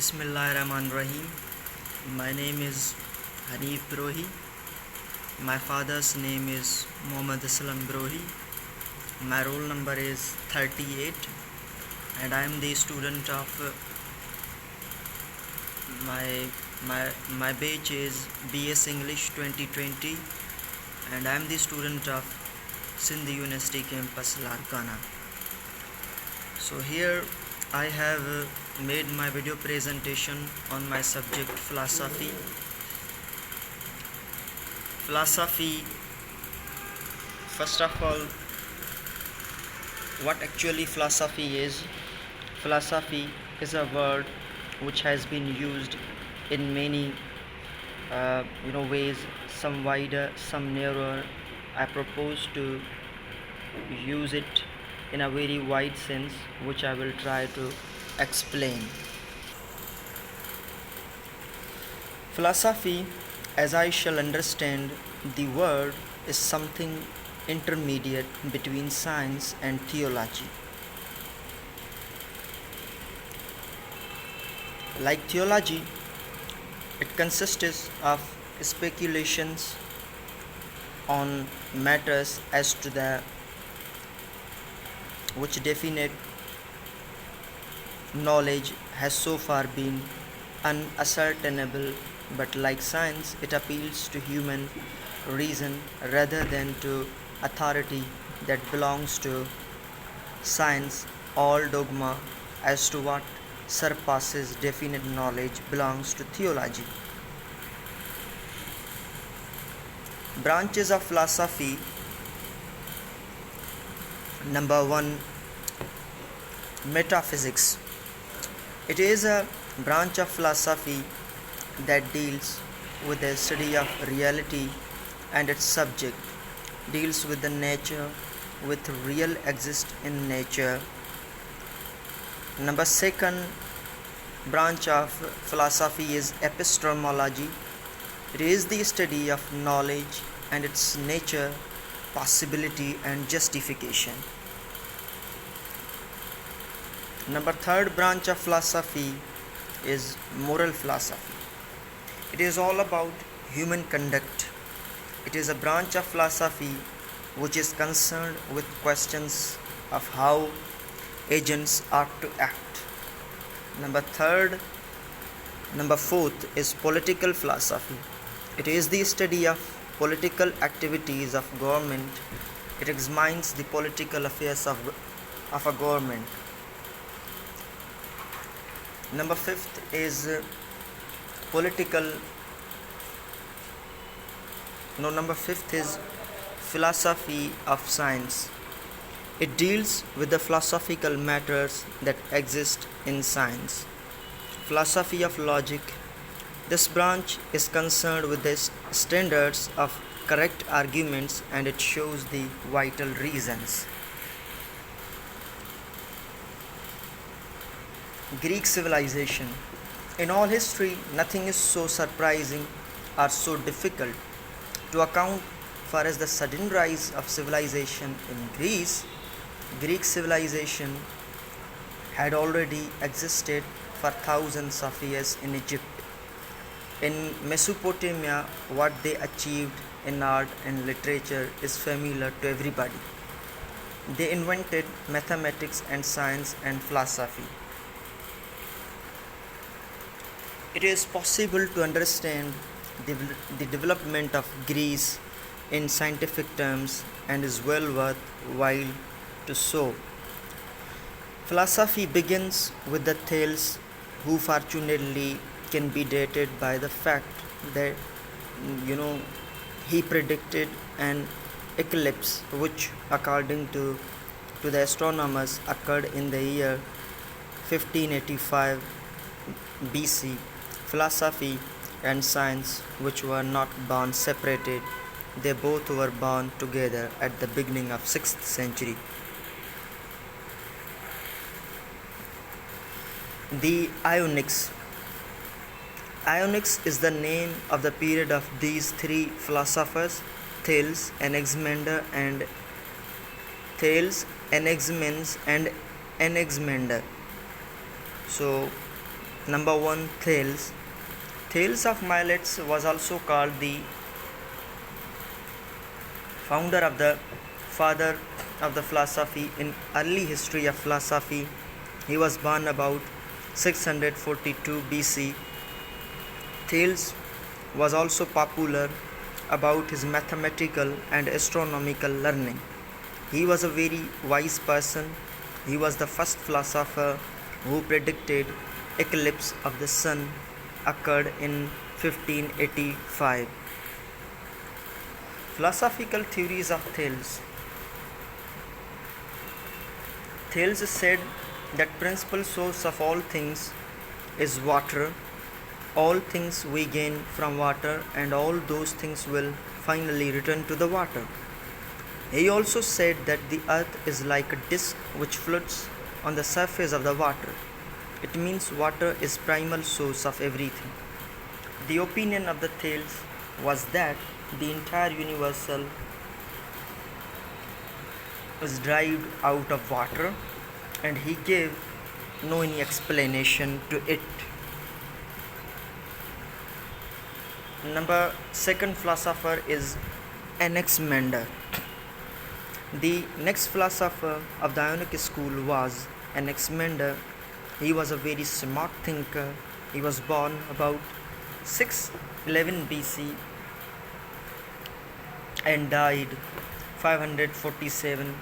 Bismillahirrahmanirrahim. My name is Hanif Brohi. My father's name is Muhammad Aslam Brohi. My roll number is 38 and I am the student of my batch is BS English 2020 and I am the student of Sindh University campus Larkana. So here I have made my video presentation on my subject philosophy. First of all, what actually philosophy is? Philosophy is a word which has been used in many ways, some wider, some narrower. I propose to use it in a very wide sense, which I will try to explain. Philosophy, as I shall understand the word, is something intermediate between science and theology. Like theology, it consists of speculations on matters as to the which definite knowledge has so far been unascertainable, but like science, it appeals to human reason rather than to authority that belongs to science. All dogma as to what surpasses definite knowledge belongs to theology. Branches of philosophy. Number 1, metaphysics. It is a branch of philosophy that deals with the study of reality, and its subject deals with the nature with real exist in nature. Number 2 branch of philosophy is epistemology. It is the study of knowledge and its nature, possibility and justification. Number 3 branch of philosophy is moral philosophy. It is all about human conduct. It is a branch of philosophy which is concerned with questions of how agents ought to act. Number 4th is political philosophy. It is the study of political activities of government. It examines the political affairs of a government. Number 5th is philosophy of science. It deals with the philosophical matters that exist in science. Philosophy of logic. This branch is concerned with the standards of correct arguments and it shows the vital reasons. Greek civilization. In all history, nothing is so surprising or so difficult to account for as the sudden rise of civilization in Greece. Greek civilization had already existed for thousands of years in Egypt. In Mesopotamia, what they achieved in art and literature is familiar to everybody. They invented mathematics and science and philosophy. It is possible to understand the development of Greece in scientific terms and is well worthwhile to so. Philosophy begins with the Thales, who fortunately can be dated by the fact that he predicted an eclipse which according to the astronomers occurred in the year 1585 BC. Philosophy and science, which were not born separated, they both were born together at the beginning of 6th century. The Ionics. Ionics is the name of the period of these three philosophers, Thales, Anaximander, and Anaximenes. So Number 1, Thales. Thales of Miletus was also called the founder of the father of the philosophy in early history of philosophy. He was born about 642 BC. Thales was also popular about his mathematical and astronomical learning. He was a very wise person. He was the first philosopher who predicted eclipse of the sun occurred in 1585. Philosophical theories of Thales. Thales said that principal source of all things is water. All things we gain from water, and all those things will finally return to the water. He also said that the earth is like a disk which floats on the surface of the water. It means water is primal source of everything. The opinion of the Thales was that the entire universal was derived out of water, and he gave no any explanation to it. Number second philosopher is Anaximander. The next philosopher of the Ionic school was Anaximander. He was a very smart thinker. He was born about 611 BC and died 547.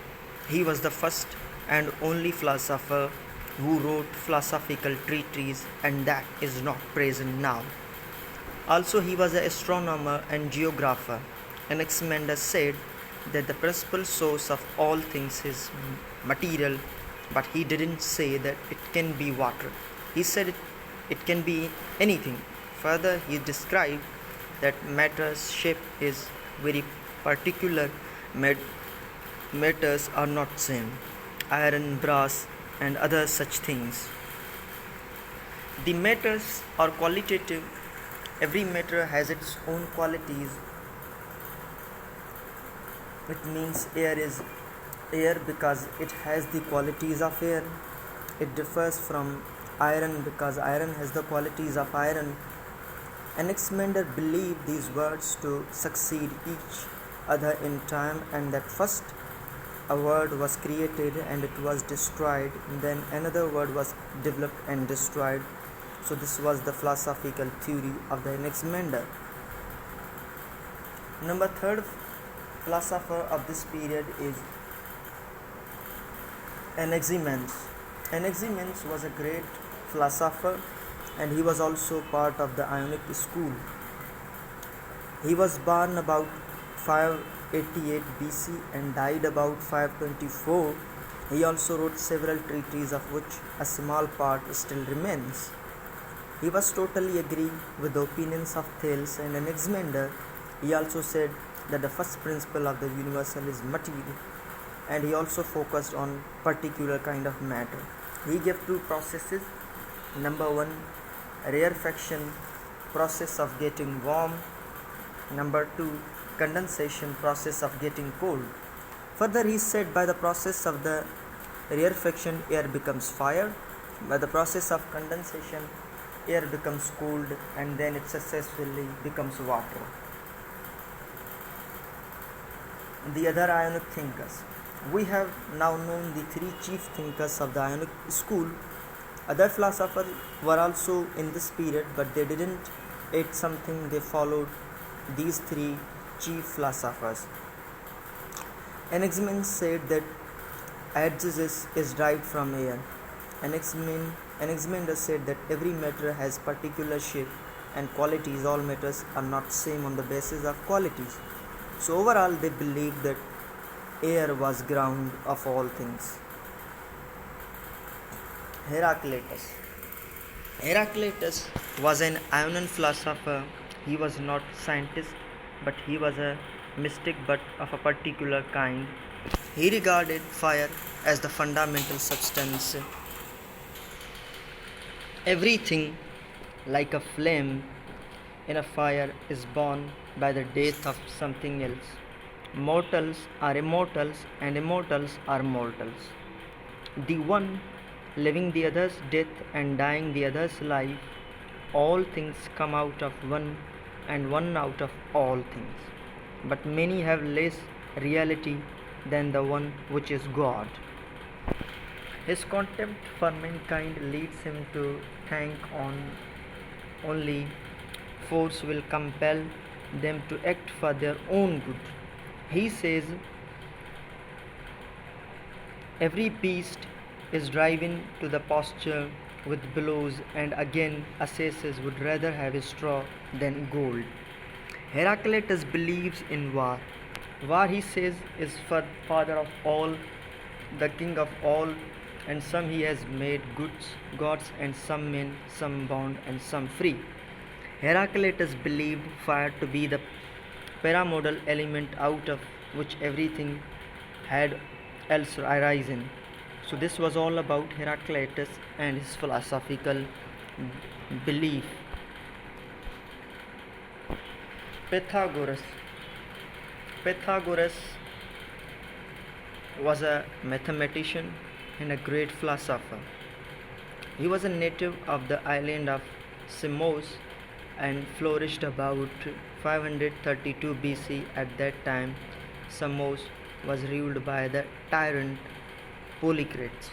He was the first and only philosopher who wrote philosophical treatises, and that is not present now. Also, he was an astronomer and geographer. Anaximander said that the principal source of all things is material, but he didn't say that it can be water. He said it can be anything. Further, he described that matter's shape is very particular. Matters are not same. Iron, brass, and other such things. The matters are qualitative. Every matter has its own qualities. It means air is air because it has the qualities of air. It differs from iron because iron has the qualities of iron. Anaximander believed these words to succeed each other in time, and that first a word was created and it was destroyed, then another word was developed and destroyed. So this was the philosophical theory of the Anaximander. Number third philosopher of this period is Anaximenes. Anaximenes was a great philosopher, and he was also part of the Ionic school. He was born about 588 BC and died about 524. He also wrote several treatises, of which a small part still remains. He was totally agree with the opinions of Thales and Anaximander. He also said that the first principle of the universal is material, and he also focused on particular kind of matter. He gave two processes. Number 1, rarefaction, process of getting warm. Number 2, condensation, process of getting cold. Further, he said by the process of the rarefaction, air becomes fire. By the process of condensation, air becomes cold, and then it successfully becomes water. The other Ionic thinkers. We have now known the three chief thinkers of the Ionic school. Other philosophers were also in this period, but they didn't add something. They followed these three chief philosophers. Anaximenes said that existence is derived from air. Anaximander said that every matter has particular shape and qualities. All matters are not same on the basis of qualities. So overall, they believed that air was ground of all things. Heraclitus. Heraclitus was an Ionian philosopher. He was not scientist, but he was a mystic, but of a particular kind. He regarded fire as the fundamental substance. Everything like a flame in a fire is born by the death of something else. Mortals are immortals, and immortals are mortals. The one living the other's death and dying the other's life, all things come out of one, and one out of all things. But many have less reality than the one which is God. His contempt for mankind leads him to think on only force will compel them to act for their own good. He says, every beast is driven to the pasture with blows, and again Assaces would rather have straw than gold. Heraclitus believes in war. War, he says, is for father of all, the king of all, and some he has made goods, gods, and some men, some bound, and some free. Heraclitus believed fire to be the paramodal element out of which everything had else arisen. So this was all about Heraclitus and his philosophical belief. Pythagoras. Pythagoras was a mathematician and a great philosopher. He was a native of the island of Samos and flourished about 532 BC. At that time, Samos was ruled by the tyrant Polycrates.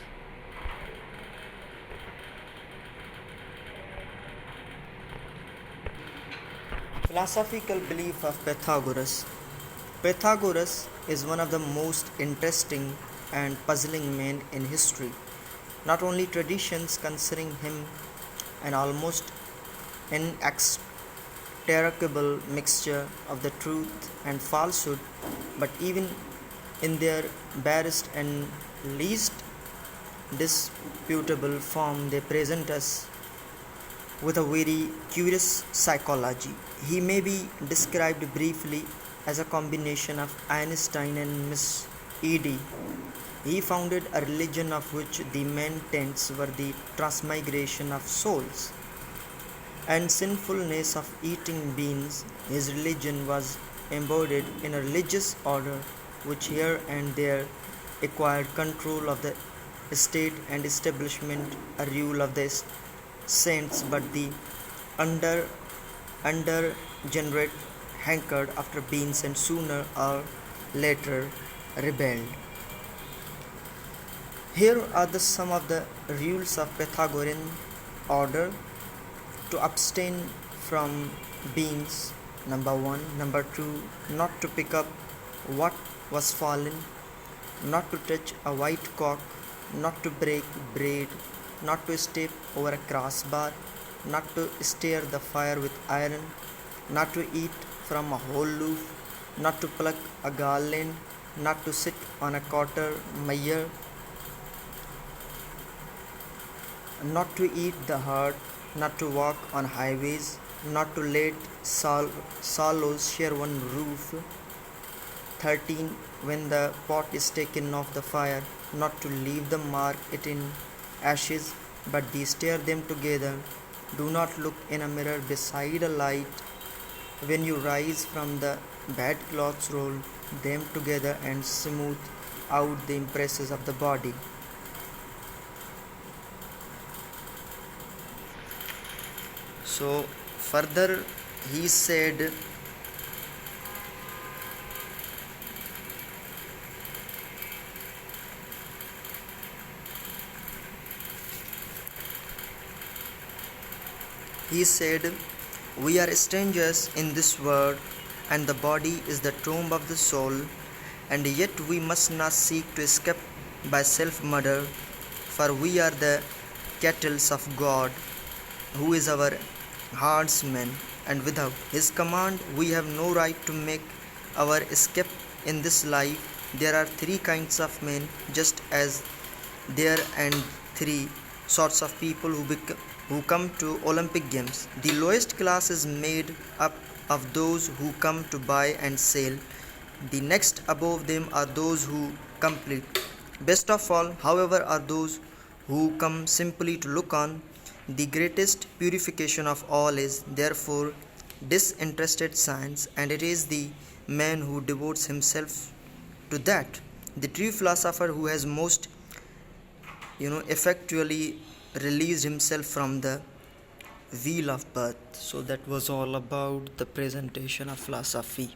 Philosophical belief of Pythagoras. Pythagoras is one of the most interesting and puzzling men in history. Not only traditions considering him an almost inextricable mixture of the truth and falsehood, but even in their barest and least disputable form, they present us with a very curious psychology. He may be described briefly as a combination of Einstein and Miss Edie. He founded a religion of which the main tenets were the transmigration of souls and sinfulness of eating beans. His religion was embodied in a religious order which here and there acquired control of the state and establishment a rule of the saints, but the unregenerate hankered after beans and sooner or later rebelled. Here are some of the rules of Pythagorean order: to abstain from beans, number 1. Number 2, not to pick up what was fallen, not to touch a white cock, not to break bread, not to step over a crossbar, not to stir the fire with iron, not to eat from a whole loaf, not to pluck a garland, not to sit on a quarter mile, not to eat the herd, not to walk on highways, not to let swallows share one roof. 13. When the pot is taken off the fire, not to leave the mark it in ashes, but stir them together. Do not look in a mirror beside a light. When you rise from the bed clothes, roll them together and smooth out the impresses of the body. So further he said, we are strangers in this world, and the body is the tomb of the soul, and yet we must not seek to escape by self-murder, for we are the kettles of God, who is our herdsman, and without his command we have no right to make our escape in this life. There are 3 kinds of men, just as there are 3 sorts of people who come to Olympic Games. The lowest class is made up of those who come to buy and sell. The next above them are those who compete. Best of all, however, are those who come simply to look on. The greatest purification of all is, therefore, disinterested science, and it is the man who devotes himself to that. The true philosopher who has most effectually released himself from the wheel of birth. So that was all about the presentation of philosophy.